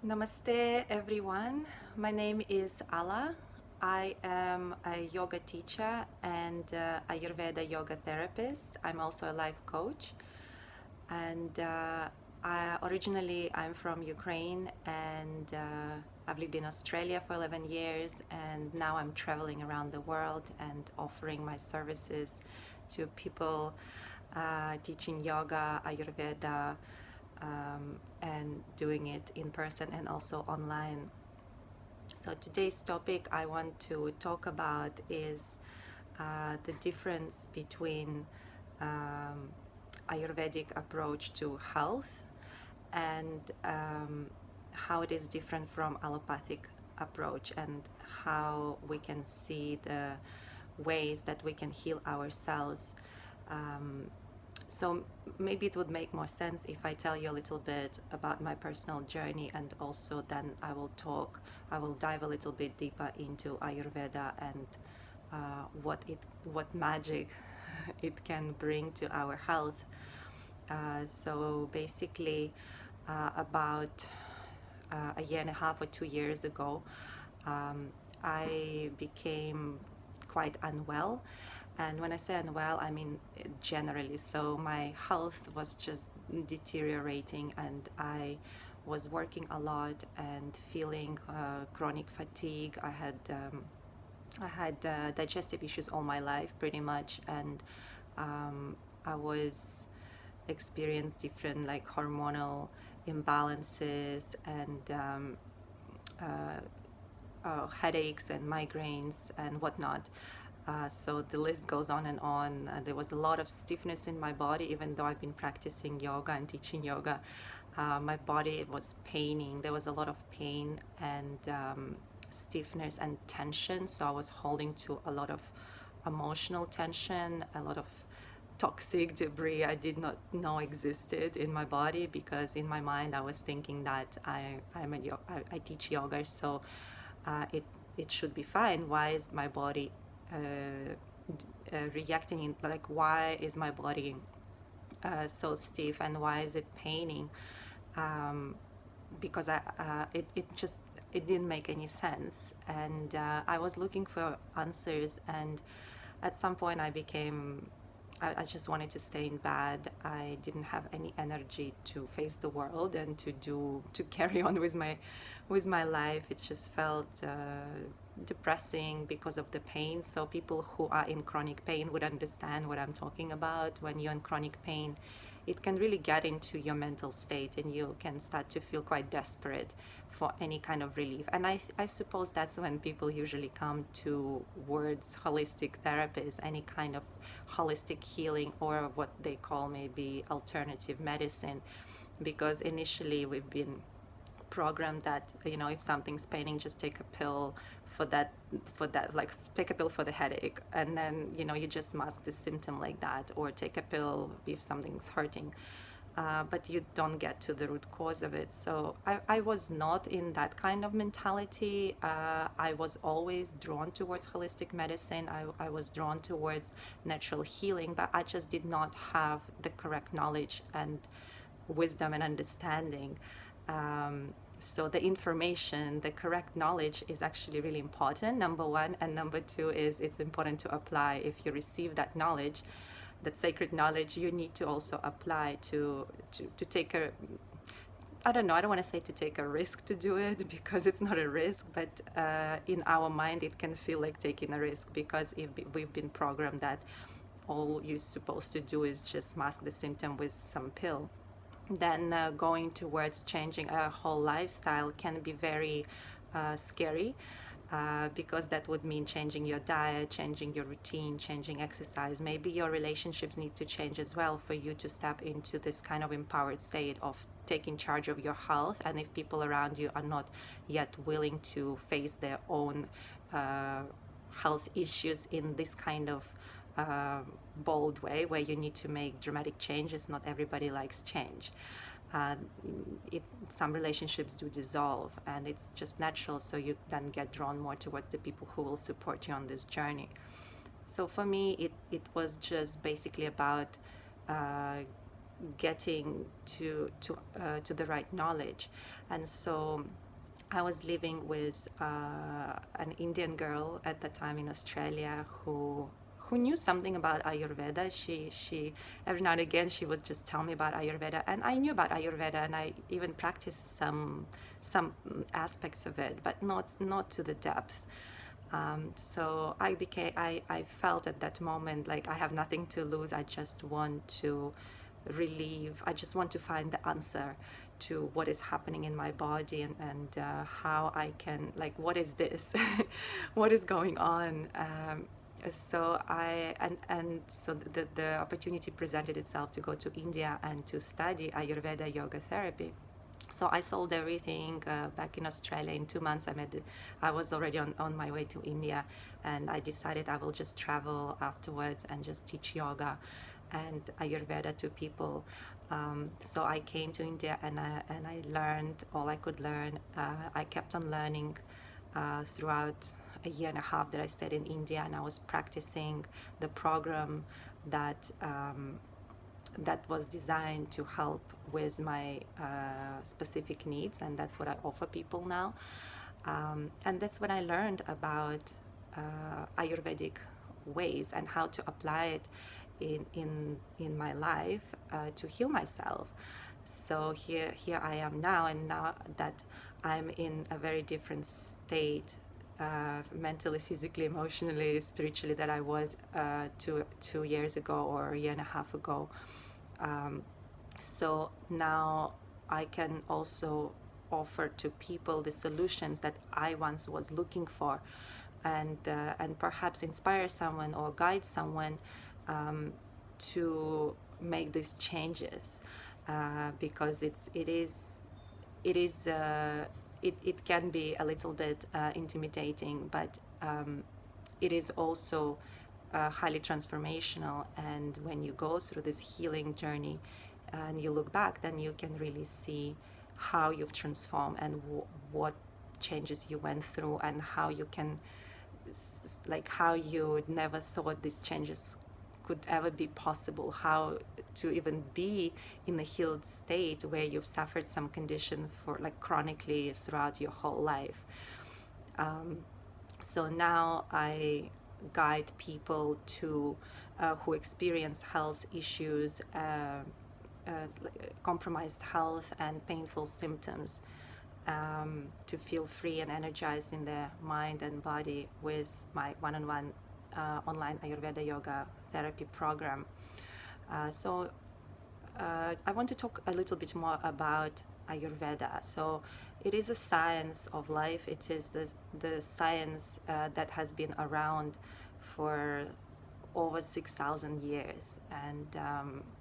Namaste, everyone. My name is Ala. I am a yoga teacher and Ayurveda yoga therapist. I'm also a life coach. And originally, I'm from Ukraine, and I've lived in Australia for 11 years. And now I'm traveling around the world and offering my services to people teaching yoga, Ayurveda, and doing it in person and also online. So today's topic I want to talk about is the difference between um, Ayurvedic approach to health and how it is different from allopathic approach, and how we can see the ways that we can heal ourselves. Um, so maybe it would make more sense if I tell you a little bit about my personal journey, and also then I will dive a little bit deeper into Ayurveda and what magic it can bring to our health. So basically, about a year and a half or 2 years ago, I became quite unwell. And when I say unwell, I mean generally. So my health was just deteriorating, and I was working a lot and feeling chronic fatigue. I had digestive issues all my life, pretty much, and I was experienced different like hormonal imbalances and headaches and migraines and whatnot. So the list goes on and on. There was a lot of stiffness in my body, even though I've been practicing yoga and teaching yoga. My body was paining. There was a lot of pain and stiffness and tension. So I was holding to a lot of emotional tension, a lot of toxic debris I did not know existed in my body, because in my mind I was thinking that I teach yoga, so it should be fine. Why is my body reacting in, like, why is my body so stiff, and why is it paining? Because it didn't make any sense, and I was looking for answers. And at some point I just wanted to stay in bed. I didn't have any energy to face the world and to carry on with my life. It just felt depressing because of the pain. So people who are in chronic pain would understand what I'm talking about. When you're in chronic pain, it can really get into your mental state, and you can start to feel quite desperate for any kind of relief. And I suppose that's when people usually come towards holistic therapies, any kind of holistic healing, or what they call maybe alternative medicine, because initially we've been programmed that, if something's paining, just take a pill for that, like take a pill for the headache, and then you just mask the symptom like that, or take a pill if something's hurting, but you don't get to the root cause of it. So I was not in that kind of mentality. I was always drawn towards holistic medicine. I was drawn towards natural healing, but I just did not have the correct knowledge and wisdom and understanding. So the information, the correct knowledge is actually really important, number one. And number two is it's important to apply. If you receive that knowledge, that sacred knowledge, you need to also apply to take a, I don't know, I don't want to say to take a risk to do it, because it's not a risk, but in our mind it can feel like taking a risk, because if we've been programmed that all you're supposed to do is just mask the symptom with some pill, then going towards changing a whole lifestyle can be very scary, because that would mean changing your diet, changing your routine, changing exercise. Maybe your relationships need to change as well for you to step into this kind of empowered state of taking charge of your health. And if people around you are not yet willing to face their own health issues in this kind of bold way, where you need to make dramatic changes, not everybody likes change. uh, some relationships do dissolve, and it's just natural, so you then get drawn more towards the people who will support you on this journey. So for me, it was just basically about getting to the right knowledge. And so I was living with an Indian girl at the time in Australia who knew something about Ayurveda. She every now and again she would just tell me about Ayurveda, and I knew about Ayurveda, and I even practiced some aspects of it, but not to the depth. So I felt at that moment like I have nothing to lose. I just want to relieve. I just want to find the answer to what is happening in my body, and how I can, like, what is this? What is going on? So the opportunity presented itself to go to India and to study Ayurveda yoga therapy. So I sold everything back in Australia. In 2 months, I was already on my way to India, and I decided I will just travel afterwards and just teach yoga and Ayurveda to people. So I came to India, and I learned all I could learn. I kept on learning throughout a year and a half that I stayed in India, and I was practicing the program that that was designed to help with my specific needs, and that's what I offer people now. And that's when I learned about Ayurvedic ways and how to apply it in my life to heal myself. So here I am now, and now that I'm in a very different state, mentally, physically, emotionally, spiritually, that I was 2 years ago or a year and a half ago. So now I can also offer to people the solutions that I once was looking for, and perhaps inspire someone or guide someone to make these changes, because it can be a little bit intimidating, but it is also highly transformational. And when you go through this healing journey and you look back, then you can really see how you've transformed and what changes you went through, and how you can, like, how you never thought these changes could ever be possible, how to even be in a healed state where you've suffered some condition for, like, chronically throughout your whole life. So now I guide people to who experience health issues, compromised health and painful symptoms, to feel free and energized in their mind and body with my one-on-one online Ayurveda yoga therapy program. So I want to talk a little bit more about Ayurveda. So it is a science of life. It is the science that has been around for over 6,000 years, and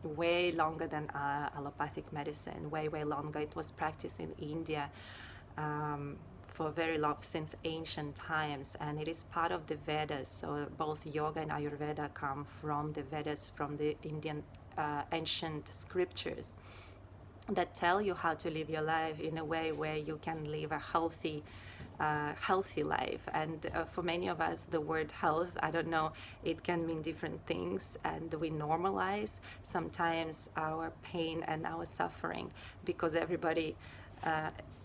way longer than allopathic medicine, way longer. It was practiced in India for very long, since ancient times, and it is part of the Vedas. So both yoga and Ayurveda come from the Vedas, from the Indian ancient scriptures that tell you how to live your life in a way where you can live a healthy life. And for many of us, the word health, I don't know, it can mean different things, and we normalize sometimes our pain and our suffering, because everybody,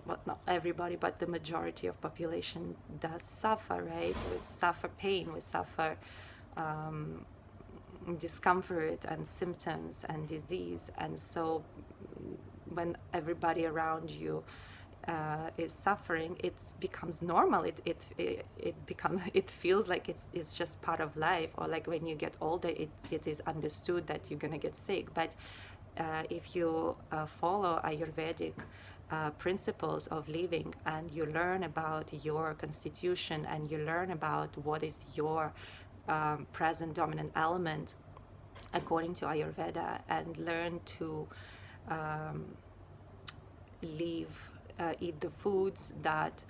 well, not everybody, but the majority of population does suffer, right? We suffer pain, we suffer discomfort and symptoms and disease. And so when everybody around you is suffering, it becomes normal. It feels like it's just part of life. Or like when you get older, it is understood that you're gonna get sick. But if you follow Ayurvedic principles of living, and you learn about your constitution, and you learn about what is your present dominant element according to Ayurveda, and learn to eat the foods that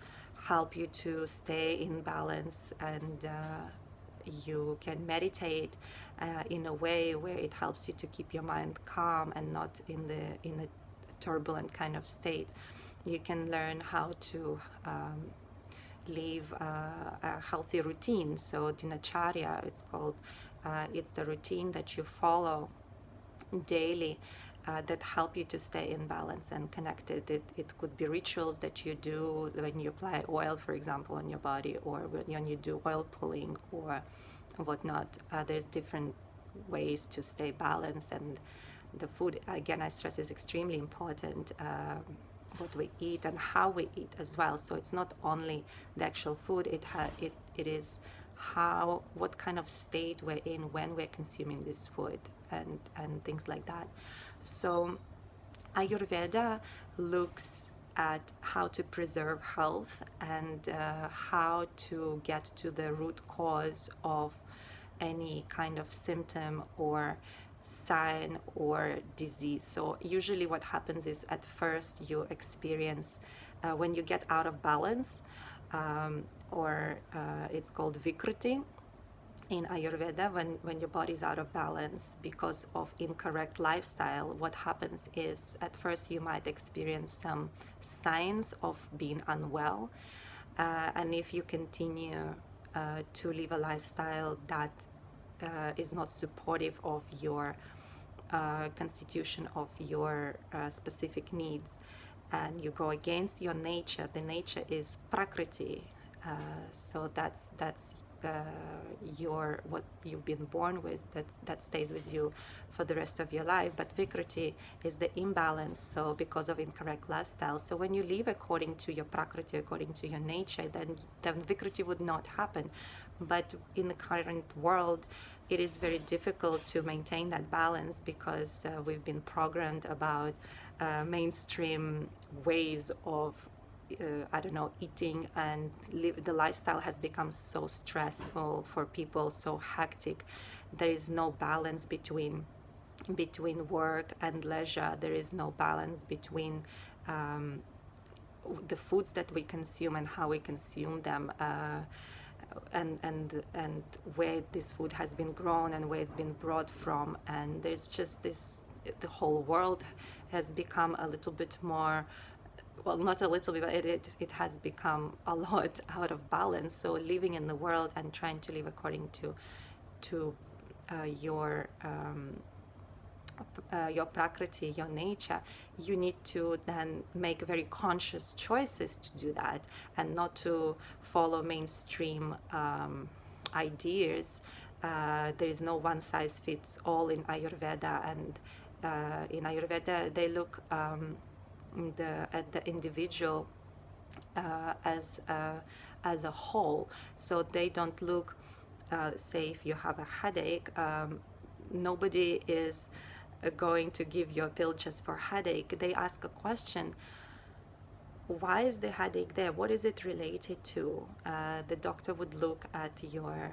help you to stay in balance, and you can meditate in a way where it helps you to keep your mind calm and not in a turbulent kind of state. You can learn how to live a healthy routine. So dinacharya, it's called. It's the routine that you follow daily, that help you to stay in balance and connected. It could be rituals that you do when you apply oil, for example, on your body, or when you do oil pulling or whatnot. There's different ways to stay balanced, and the food, again, I stress, is extremely important. What we eat and how we eat as well. So it's not only the actual food, it is what kind of state we're in when we're consuming this food, and things like that. So Ayurveda looks at how to preserve health and how to get to the root cause of any kind of symptom or sign or disease. So usually what happens is, at first you experience when you get out of balance, or it's called vikruti in Ayurveda. When your body is out of balance because of incorrect lifestyle, what happens is, at first you might experience some signs of being unwell, and if you continue to live a lifestyle that is not supportive of your constitution, of your specific needs, and you go against your nature. The nature is prakriti, so that's your, what you've been born with, that stays with you for the rest of your life. But vikruti is the imbalance, so because of incorrect lifestyle. So when you live according to your prakriti, according to your nature, then vikruti would not happen. But in the current world, it is very difficult to maintain that balance, because we've been programmed about mainstream ways of eating, and the lifestyle has become so stressful for people, so hectic. There is no balance between work and leisure. There is no balance between the foods that we consume and how we consume them, and where this food has been grown and where it's been brought from. And there's just this, the whole world has become a little bit more, well, not a little bit, but it has become a lot out of balance. So living in the world and trying to live according to your prakriti, your nature, you need to then make very conscious choices to do that, and not to follow mainstream ideas. There is no one size fits all in Ayurveda, and in Ayurveda they look at the individual as a whole. So they don't look, say if you have a headache, nobody is going to give you a pill just for headache. They ask a question: why is the headache there? What is it related to? The doctor would look at your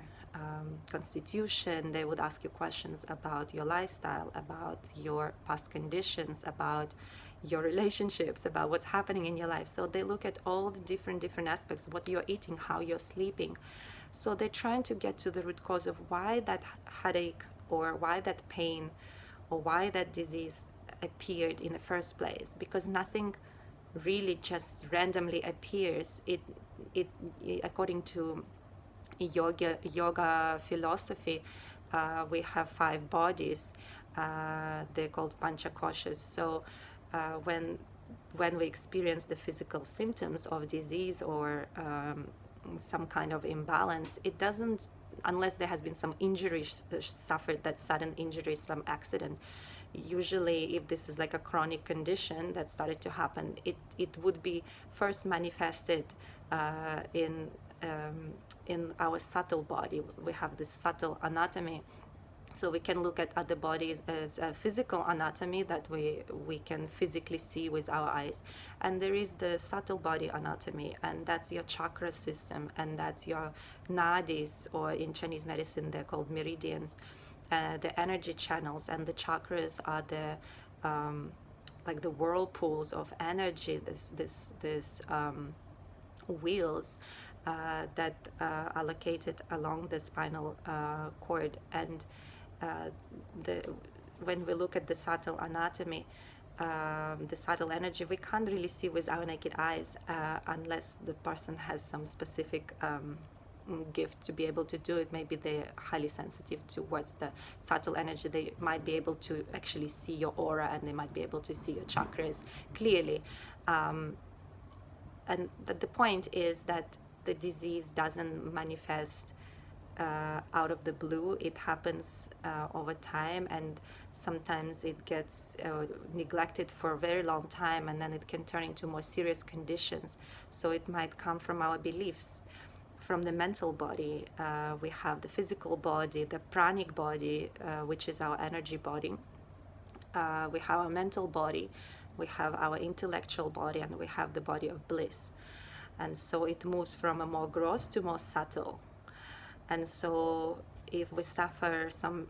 constitution. They would ask you questions about your lifestyle, about your past conditions, about your relationships, about what's happening in your life. So they look at all the different aspects, what you're eating, how you're sleeping. So they're trying to get to the root cause of why that headache, or why that pain, or why that disease appeared in the first place. Because nothing really just randomly appears. It according to yoga philosophy, we have 5 bodies. They're called panchakoshas. So when we experience the physical symptoms of disease or some kind of imbalance, it doesn't, unless there has been some injury suffered, that sudden injury, some accident. Usually, if this is like a chronic condition that started to happen, it would be first manifested in our subtle body. We have this subtle anatomy. So we can look at other bodies as a physical anatomy that we can physically see with our eyes. And there is the subtle body anatomy, and that's your chakra system, and that's your nadis, or in Chinese medicine they're called meridians, the energy channels. And the chakras are the like the whirlpools of energy, this wheels that are located along the spinal cord. And when we look at the subtle anatomy, the subtle energy, we can't really see with our naked eyes unless the person has some specific gift to be able to do it. Maybe they're highly sensitive towards the subtle energy. They might be able to actually see your aura, and they might be able to see your chakras clearly. And the point is that the disease doesn't manifest out of the blue. It happens over time, and sometimes it gets neglected for a very long time, and then it can turn into more serious conditions. So it might come from our beliefs, from the mental body. We have the physical body, the pranic body, which is our energy body. We have our mental body, we have our intellectual body, and we have the body of bliss. And so it moves from a more gross to more subtle. And so if we suffer some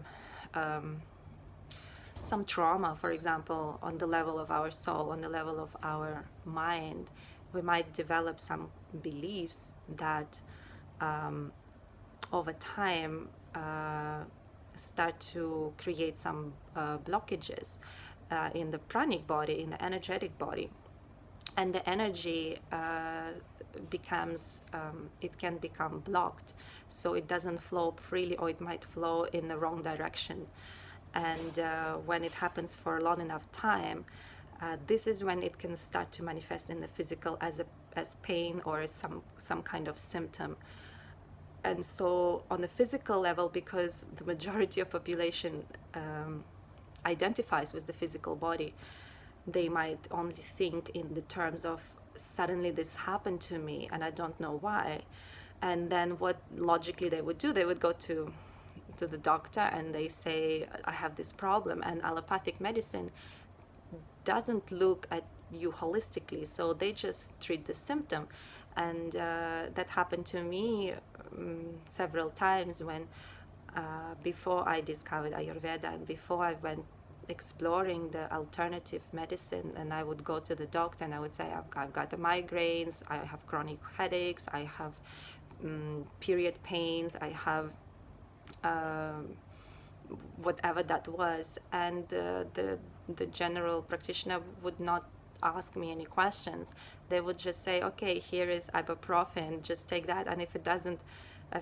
trauma, for example, on the level of our soul, on the level of our mind, we might develop some beliefs that over time start to create some blockages in the pranic body, in the energetic body. And the energy becomes, it can become blocked, so it doesn't flow freely, or it might flow in the wrong direction. And when it happens for a long enough time, this is when it can start to manifest in the physical as pain or some kind of symptom. And so on the physical level, because the majority of population identifies with the physical body, they might only think in the terms of, suddenly this happened to me and I don't know why. And then what logically they would do, they would go to the doctor and they say, I have this problem. And allopathic medicine doesn't look at you holistically, so they just treat the symptom. And that happened to me several times when before I discovered Ayurveda, and before I went exploring the alternative medicine. And I would go to the doctor and I would say, I've got the migraines, I have chronic headaches, I have period pains, I have whatever that was. And the general practitioner would not ask me any questions. They would just say, okay, here is ibuprofen, just take that, and if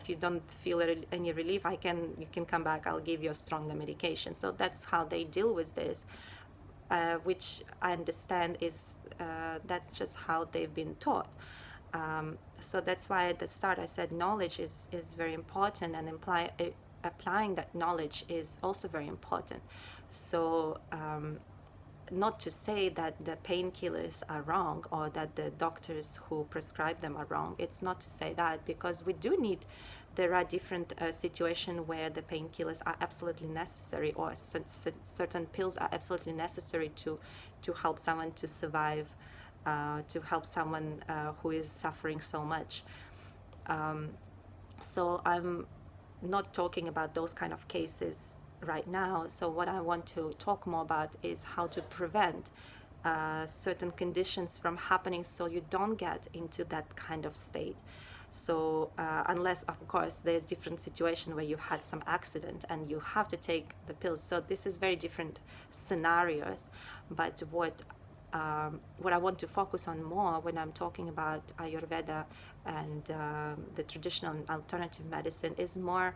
you don't feel any relief, you can come back, I'll give you a stronger medication. So that's how they deal with this, which I understand is that's just how they've been taught. So that's why at the start I said knowledge is very important, and applying that knowledge is also very important. So not to say that the painkillers are wrong, or that the doctors who prescribe them are wrong. It's not to say that, because there are different situations where the painkillers are absolutely necessary, or certain pills are absolutely necessary to help someone to survive, to help someone who is suffering so much. So I'm not talking about those kind of cases right now. So what I want to talk more about is how to prevent certain conditions from happening, so you don't get into that kind of state. So unless, of course, there's different situation where you had some accident and you have to take the pills. So this is very different scenarios. But what I want to focus on more when I'm talking about Ayurveda and the traditional and alternative medicine is more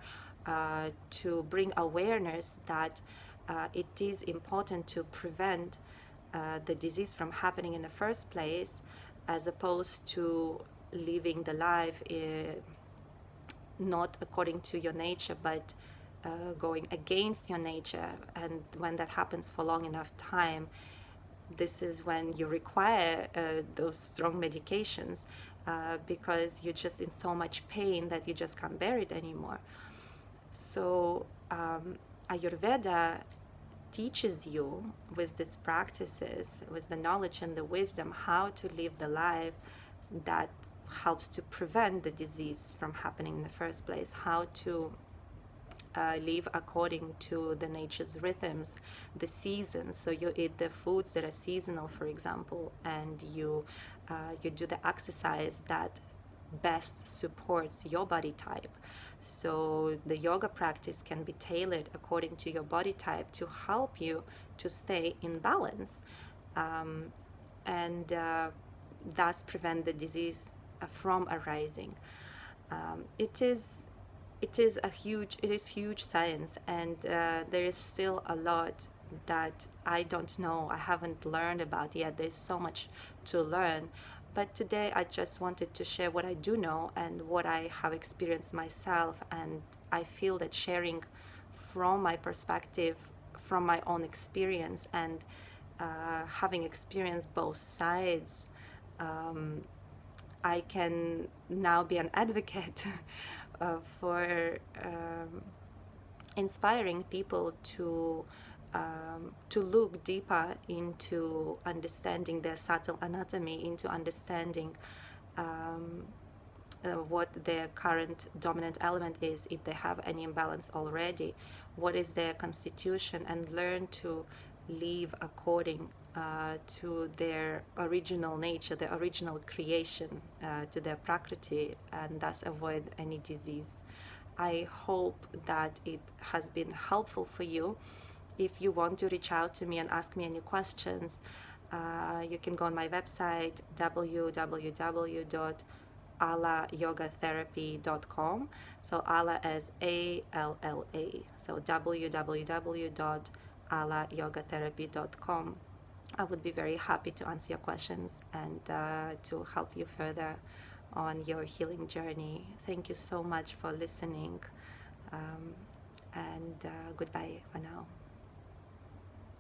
to bring awareness that it is important to prevent the disease from happening in the first place, as opposed to living the life not according to your nature, but going against your nature. And when that happens for long enough time, this is when you require those strong medications, because you're just in so much pain that you just can't bear it anymore. So Ayurveda teaches you with these practices, with the knowledge and the wisdom, how to live the life that helps to prevent the disease from happening in the first place, how to live according to the nature's rhythms, the seasons. So you eat the foods that are seasonal, for example, and you do the exercise that best supports your body type. So the yoga practice can be tailored according to your body type to help you to stay in balance, and thus prevent the disease from arising. It is huge science, and there is still a lot that I don't know, I haven't learned about yet. There's so much to learn, but today I just wanted to share what I do know and what I have experienced myself. And I feel that sharing from my perspective, from my own experience, and having experienced both sides, um, I can now be an advocate for inspiring people to look deeper into understanding their subtle anatomy, into understanding um, what their current dominant element is, if they have any imbalance already, what is their constitution, and learn to live according to their original nature, their original creation, to their prakriti, and thus avoid any disease. I hope that it has been helpful for you. If you want to reach out to me and ask me any questions, you can go on my website www.allayogatherapy.com. So Alla as ALLA. So www.allayogatherapy.com. I would be very happy to answer your questions and to help you further on your healing journey. Thank you so much for listening, and goodbye for now.